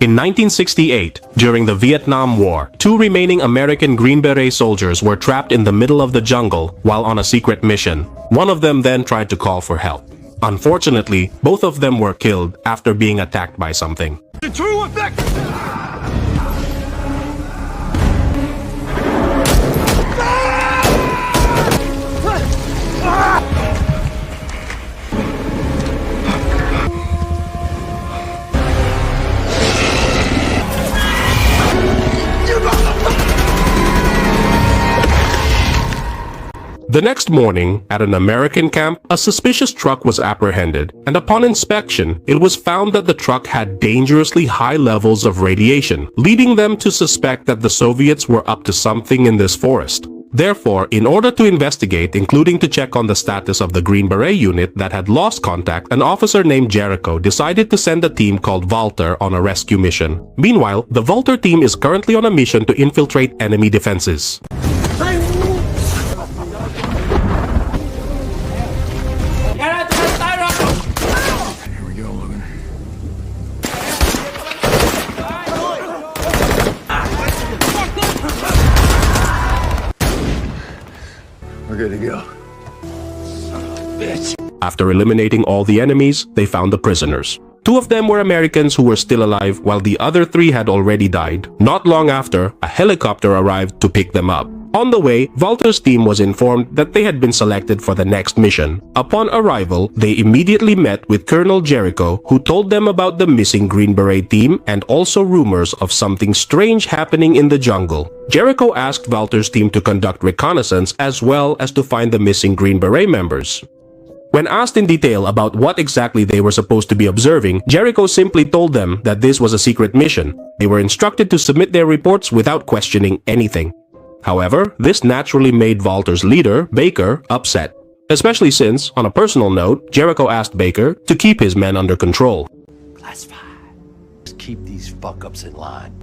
In 1968, during the Vietnam War, two remaining American Green Beret soldiers were trapped in the middle of the jungle while on a secret mission. One of them then tried to call for help. Unfortunately, both of them were killed after being attacked by something. The true effect! The next morning, at an American camp, a suspicious truck was apprehended, and upon inspection, it was found that the truck had dangerously high levels of radiation, leading them to suspect that the Soviets were up to something in this forest. Therefore, in order to investigate, including to check on the status of the Green Beret unit that had lost contact, an officer named Jericho decided to send a team called Walter on a rescue mission. Meanwhile, the Walter team is currently on a mission to infiltrate enemy defenses. We're good to go. Son of a bitch. After eliminating all the enemies, they found the prisoners. Two of them were Americans who were still alive, while the other three had already died. Not long after, a helicopter arrived to pick them up. On the way, Walter's team was informed that they had been selected for the next mission. Upon arrival, they immediately met with Colonel Jericho, who told them about the missing Green Beret team and also rumors of something strange happening in the jungle. Jericho asked Walter's team to conduct reconnaissance as well as to find the missing Green Beret members. When asked in detail about what exactly they were supposed to be observing, Jericho simply told them that this was a secret mission. They were instructed to submit their reports without questioning anything. However, this naturally made Walter's leader, Baker, upset, especially since, on a personal note, Jericho asked Baker to keep his men under control. Classified. Just keep these fuck-ups in line.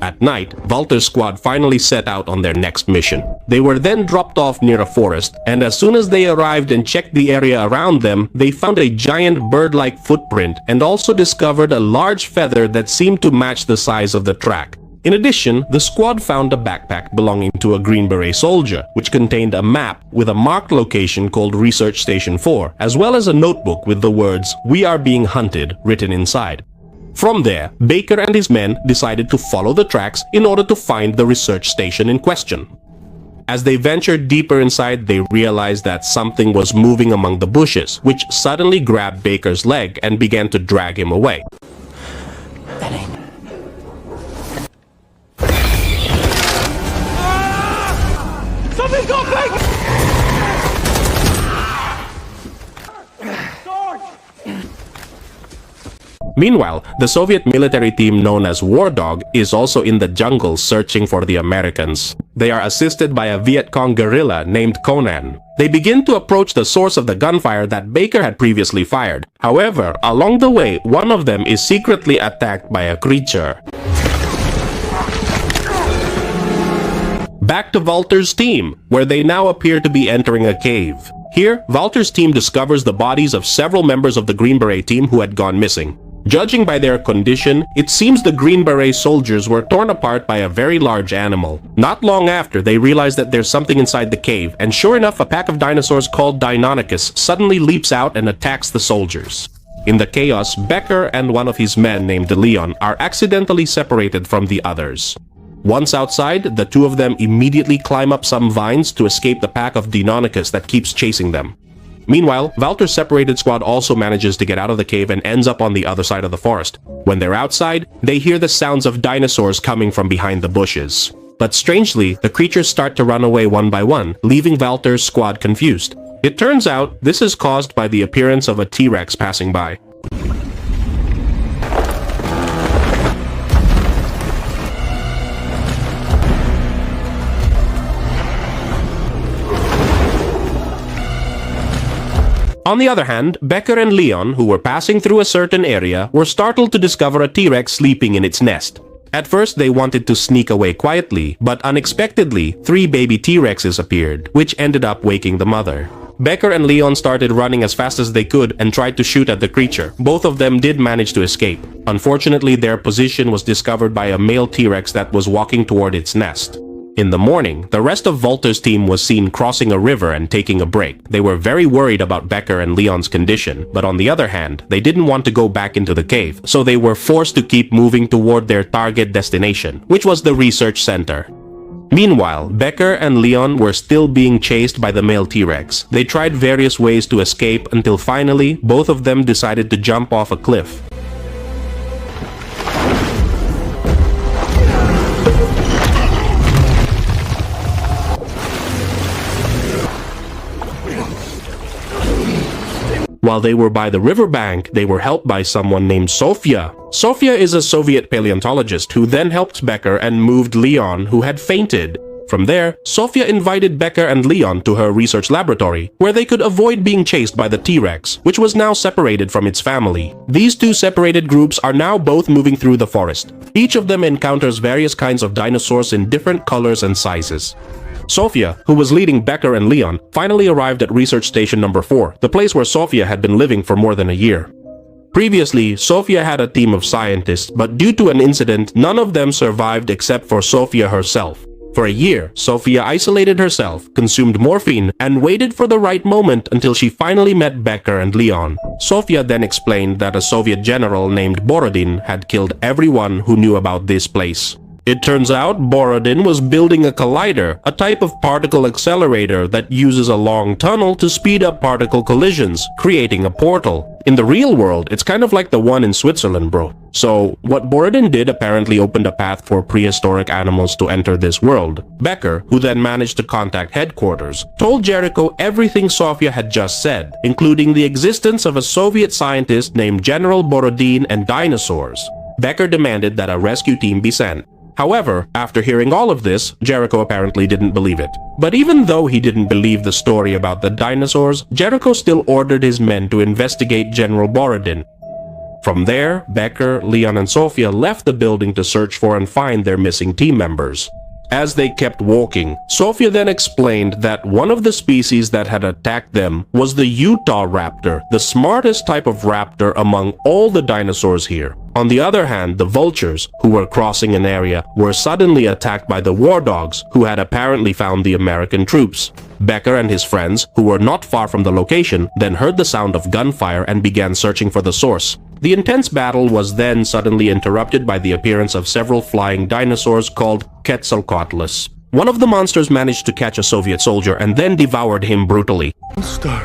At night, Walter's squad finally set out on their next mission. They were then dropped off near a forest, and as soon as they arrived and checked the area around them, they found a giant bird-like footprint and also discovered a large feather that seemed to match the size of the track. In addition, the squad found a backpack belonging to a Green Beret soldier, which contained a map with a marked location called Research Station 4, as well as a notebook with the words, "We are being hunted," written inside. From there, Baker and his men decided to follow the tracks in order to find the research station in question. As they ventured deeper inside, they realized that something was moving among the bushes, which suddenly grabbed Baker's leg and began to drag him away. That ain't... Something's got Baker! Meanwhile, the Soviet military team known as War Dog is also in the jungle searching for the Americans. They are assisted by a Viet Cong guerrilla named Conan. They begin to approach the source of the gunfire that Baker had previously fired. However, along the way, one of them is secretly attacked by a creature. Back to Walter's team, where they now appear to be entering a cave. Here, Walter's team discovers the bodies of several members of the Green Beret team who had gone missing. Judging by their condition, it seems the Green Beret soldiers were torn apart by a very large animal. Not long after, they realize that there's something inside the cave, and sure enough, a pack of dinosaurs called Deinonychus suddenly leaps out and attacks the soldiers. In the chaos, Becker and one of his men named Leon are accidentally separated from the others. Once outside, the two of them immediately climb up some vines to escape the pack of Deinonychus that keeps chasing them. Meanwhile, Walter's separated squad also manages to get out of the cave and ends up on the other side of the forest. When they're outside, they hear the sounds of dinosaurs coming from behind the bushes. But strangely, the creatures start to run away one by one, leaving Walter's squad confused. It turns out this is caused by the appearance of a T-Rex passing by. On the other hand, Becker and Leon, who were passing through a certain area, were startled to discover a T-Rex sleeping in its nest. At first, they wanted to sneak away quietly, but unexpectedly, 3 baby T-Rexes appeared, which ended up waking the mother. Becker and Leon started running as fast as they could and tried to shoot at the creature. Both of them did manage to escape. Unfortunately, their position was discovered by a male T-Rex that was walking toward its nest. In the morning, the rest of Walter's team was seen crossing a river and taking a break. They were very worried about Becker and Leon's condition, but on the other hand, they didn't want to go back into the cave, so they were forced to keep moving toward their target destination, which was the research center. Meanwhile, Becker and Leon were still being chased by the male T-Rex. They tried various ways to escape until finally, both of them decided to jump off a cliff. While they were by the riverbank, they were helped by someone named Sofia. Sofia is a Soviet paleontologist who then helped Becker and moved Leon, who had fainted. From there, Sofia invited Becker and Leon to her research laboratory, where they could avoid being chased by the T-Rex, which was now separated from its family. These two separated groups are now both moving through the forest. Each of them encounters various kinds of dinosaurs in different colors and sizes. Sofia, who was leading Becker and Leon, finally arrived at Research Station number 4, the place where Sofia had been living for more than a year. Previously, Sofia had a team of scientists, but due to an incident, none of them survived except for Sofia herself. For a year, Sofia isolated herself, consumed morphine, and waited for the right moment until she finally met Becker and Leon. Sofia then explained that a Soviet general named Borodin had killed everyone who knew about this place. It turns out Borodin was building a collider, a type of particle accelerator that uses a long tunnel to speed up particle collisions, creating a portal. In the real world, it's kind of like the one in Switzerland, bro. So, what Borodin did apparently opened a path for prehistoric animals to enter this world. Becker, who then managed to contact headquarters, told Jericho everything Sofia had just said, including the existence of a Soviet scientist named General Borodin and dinosaurs. Becker demanded that a rescue team be sent. However, after hearing all of this, Jericho apparently didn't believe it. But even though he didn't believe the story about the dinosaurs, Jericho still ordered his men to investigate General Borodin. From there, Becker, Leon, and Sofia left the building to search for and find their missing team members. As they kept walking, Sofia then explained that one of the species that had attacked them was the Utah raptor, the smartest type of raptor among all the dinosaurs here. On the other hand, the vultures, who were crossing an area, were suddenly attacked by the war dogs, who had apparently found the American troops. Becker and his friends, who were not far from the location, then heard the sound of gunfire and began searching for the source. The intense battle was then suddenly interrupted by the appearance of several flying dinosaurs called Quetzalcoatlus. One of the monsters managed to catch a Soviet soldier and then devoured him brutally. Star.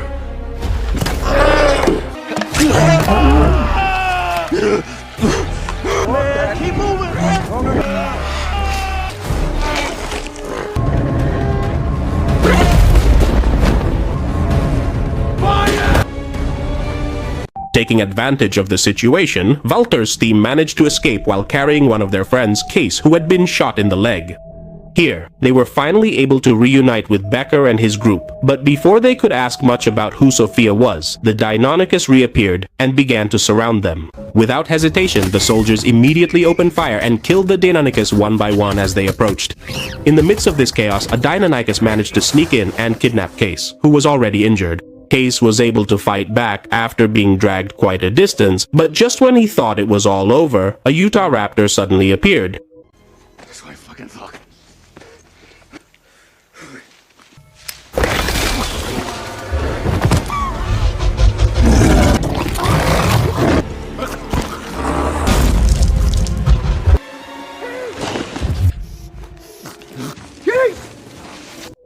Keep moving! Taking advantage of the situation, Walter's team managed to escape while carrying one of their friends, Case, who had been shot in the leg. Here, they were finally able to reunite with Becker and his group, but before they could ask much about who Sofia was, the Deinonychus reappeared and began to surround them. Without hesitation, the soldiers immediately opened fire and killed the Deinonychus one by one as they approached. In the midst of this chaos, a Deinonychus managed to sneak in and kidnap Case, who was already injured. Case was able to fight back after being dragged quite a distance, but just when he thought it was all over, a Utah raptor suddenly appeared. That's what I fucking thought.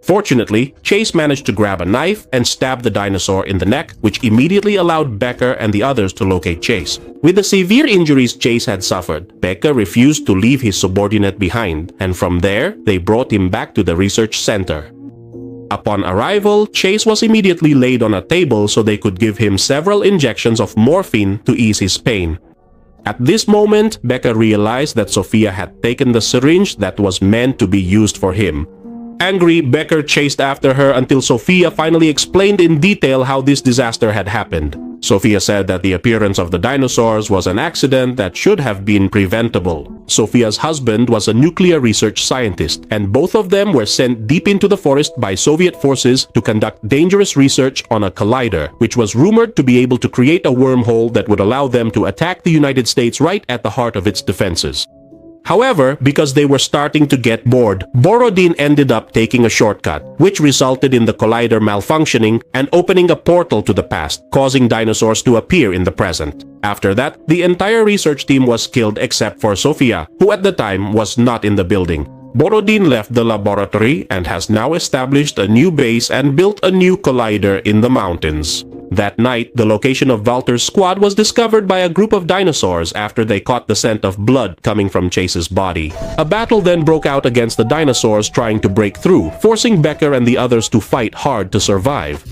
Fortunately, Chase managed to grab a knife and stab the dinosaur in the neck, which immediately allowed Becker and the others to locate Chase. With the severe injuries Chase had suffered, Becker refused to leave his subordinate behind, and from there, they brought him back to the research center. Upon arrival, Chase was immediately laid on a table so they could give him several injections of morphine to ease his pain. At this moment, Becker realized that Sofia had taken the syringe that was meant to be used for him. Angry, Becker chased after her until Sofia finally explained in detail how this disaster had happened. Sophia said that the appearance of the dinosaurs was an accident that should have been preventable. Sophia's husband was a nuclear research scientist, and both of them were sent deep into the forest by Soviet forces to conduct dangerous research on a collider, which was rumored to be able to create a wormhole that would allow them to attack the United States right at the heart of its defenses. However, because they were starting to get bored, Borodin ended up taking a shortcut, which resulted in the collider malfunctioning and opening a portal to the past, causing dinosaurs to appear in the present. After that, the entire research team was killed except for Sophia, who at the time was not in the building. Borodin left the laboratory and has now established a new base and built a new collider in the mountains. That night, the location of Walter's squad was discovered by a group of dinosaurs after they caught the scent of blood coming from Chase's body. A battle then broke out against the dinosaurs trying to break through, forcing Becker and the others to fight hard to survive.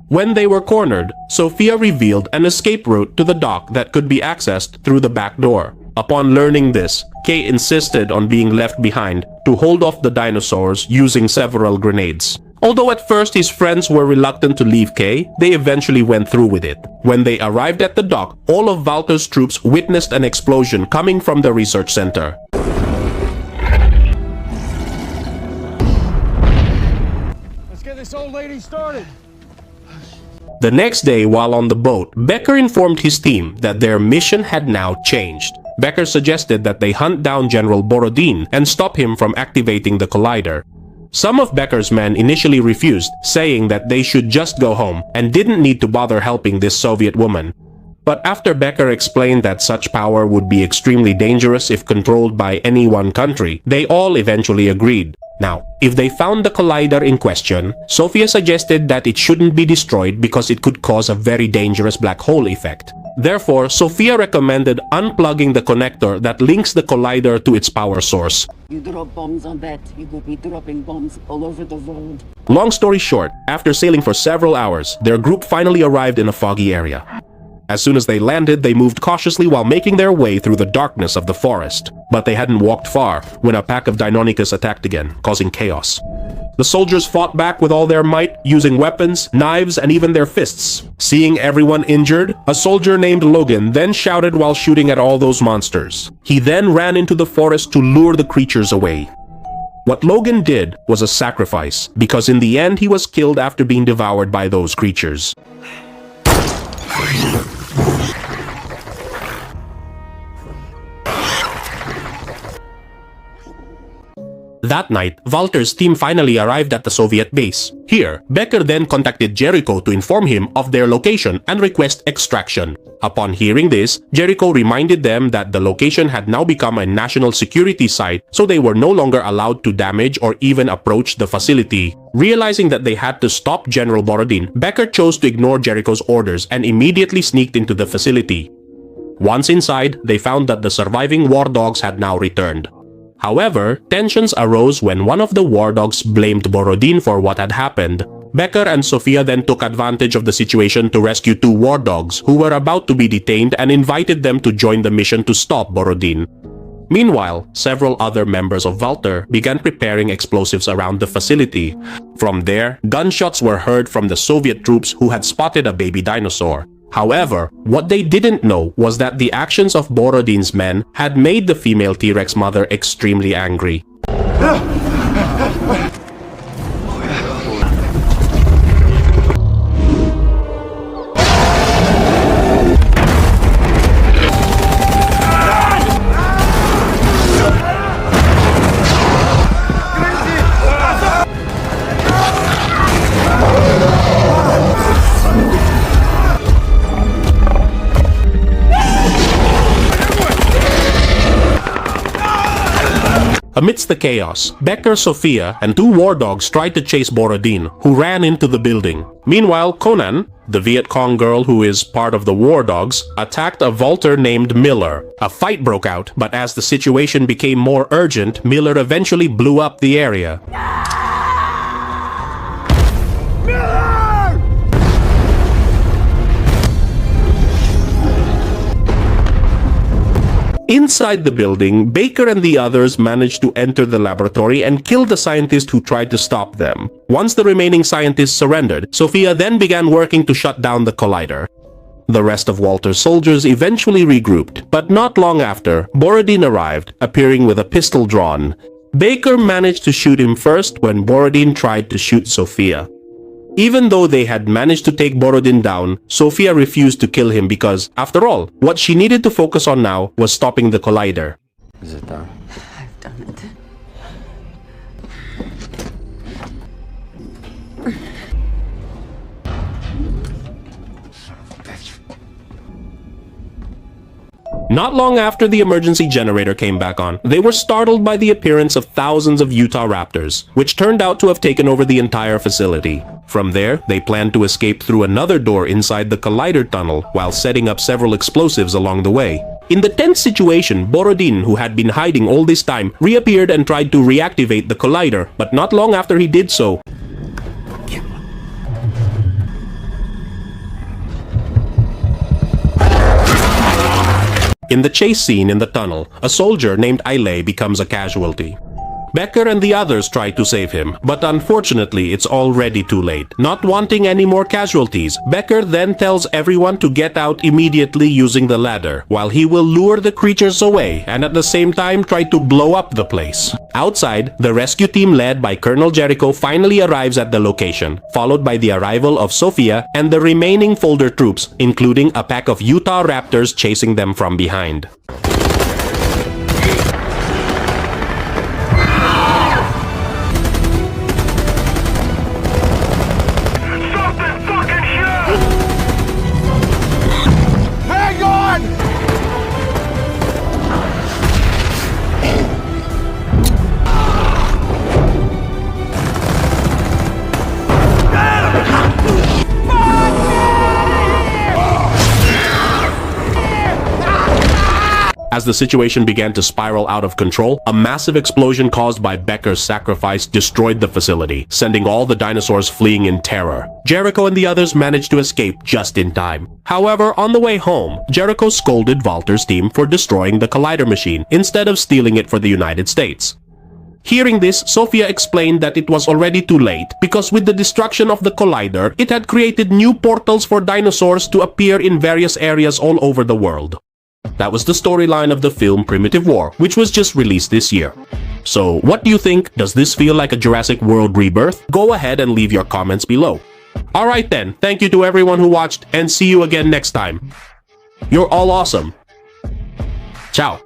When they were cornered, Sophia revealed an escape route to the dock that could be accessed through the back door. Upon learning this, Kay insisted on being left behind to hold off the dinosaurs using several grenades. Although at first his friends were reluctant to leave Kay, they eventually went through with it. When they arrived at the dock, all of Walter's troops witnessed an explosion coming from the research center. Let's get this old lady started. The next day, while on the boat, Becker informed his team that their mission had now changed. Becker suggested that they hunt down General Borodin and stop him from activating the collider. Some of Becker's men initially refused, saying that they should just go home and didn't need to bother helping this Soviet woman. But after Becker explained that such power would be extremely dangerous if controlled by any one country, they all eventually agreed. Now, if they found the collider in question, Sophia suggested that it shouldn't be destroyed because it could cause a very dangerous black hole effect. Therefore, Sophia recommended unplugging the connector that links the collider to its power source. You drop bombs on that, you will be dropping bombs all over the world. Long story short, after sailing for several hours, their group finally arrived in a foggy area. As soon as they landed, they moved cautiously while making their way through the darkness of the forest. But they hadn't walked far when a pack of Deinonychus attacked again, causing chaos. The soldiers fought back with all their might, using weapons, knives, and even their fists. Seeing everyone injured, a soldier named Logan then shouted while shooting at all those monsters. He then ran into the forest to lure the creatures away. What Logan did was a sacrifice, because in the end he was killed after being devoured by those creatures. That night, Walter's team finally arrived at the Soviet base. Here, Becker then contacted Jericho to inform him of their location and request extraction. Upon hearing this, Jericho reminded them that the location had now become a national security site, so they were no longer allowed to damage or even approach the facility. Realizing that they had to stop General Borodin, Becker chose to ignore Jericho's orders and immediately sneaked into the facility. Once inside, they found that the surviving war dogs had now returned. However, tensions arose when one of the war dogs blamed Borodin for what had happened. Becker and Sophia then took advantage of the situation to rescue two war dogs who were about to be detained and invited them to join the mission to stop Borodin. Meanwhile, several other members of Walter began preparing explosives around the facility. From there, gunshots were heard from the Soviet troops who had spotted a baby dinosaur. However, what they didn't know was that the actions of Borodin's men had made the female T-Rex mother extremely angry. Amidst the chaos, Becker, Sophia, and two war dogs tried to chase Borodin, who ran into the building. Meanwhile, Conan, the Viet Cong girl who is part of the war dogs, attacked a Walter named Miller. A fight broke out, but as the situation became more urgent, Miller eventually blew up the area. Inside the building, Baker and the others managed to enter the laboratory and kill the scientist who tried to stop them. Once the remaining scientists surrendered, Sophia then began working to shut down the collider. The rest of Walter's soldiers eventually regrouped, but not long after, Borodin arrived, appearing with a pistol drawn. Baker managed to shoot him first when Borodin tried to shoot Sophia. Even though they had managed to take Borodin down, Sophia refused to kill him because, after all, what she needed to focus on now was stopping the collider. Is it done? I've done it. Not long after the emergency generator came back on, they were startled by the appearance of thousands of Utah raptors, which turned out to have taken over the entire facility. From there, they planned to escape through another door inside the collider tunnel while setting up several explosives along the way. In the tense situation, Borodin, who had been hiding all this time, reappeared and tried to reactivate the collider, but not long after he did so, in the chase scene in the tunnel, a soldier named Aile becomes a casualty. Becker and the others try to save him, but unfortunately it's already too late. Not wanting any more casualties, Becker then tells everyone to get out immediately using the ladder, while he will lure the creatures away and at the same time try to blow up the place. Outside, the rescue team led by Colonel Jericho finally arrives at the location, followed by the arrival of Sophia and the remaining Folder troops, including a pack of Utah raptors chasing them from behind. As the situation began to spiral out of control, a massive explosion caused by Becker's sacrifice destroyed the facility, sending all the dinosaurs fleeing in terror. Jericho and the others managed to escape just in time. However, on the way home, Jericho scolded Walter's team for destroying the collider machine instead of stealing it for the United States. Hearing this, Sophia explained that it was already too late because with the destruction of the collider, it had created new portals for dinosaurs to appear in various areas all over the world. That was the storyline of the film Primitive War, which was just released this year. So, what do you think? Does this feel like a Jurassic World rebirth? Go ahead and leave your comments below. Alright then, thank you to everyone who watched and see you again next time. You're all awesome. Ciao.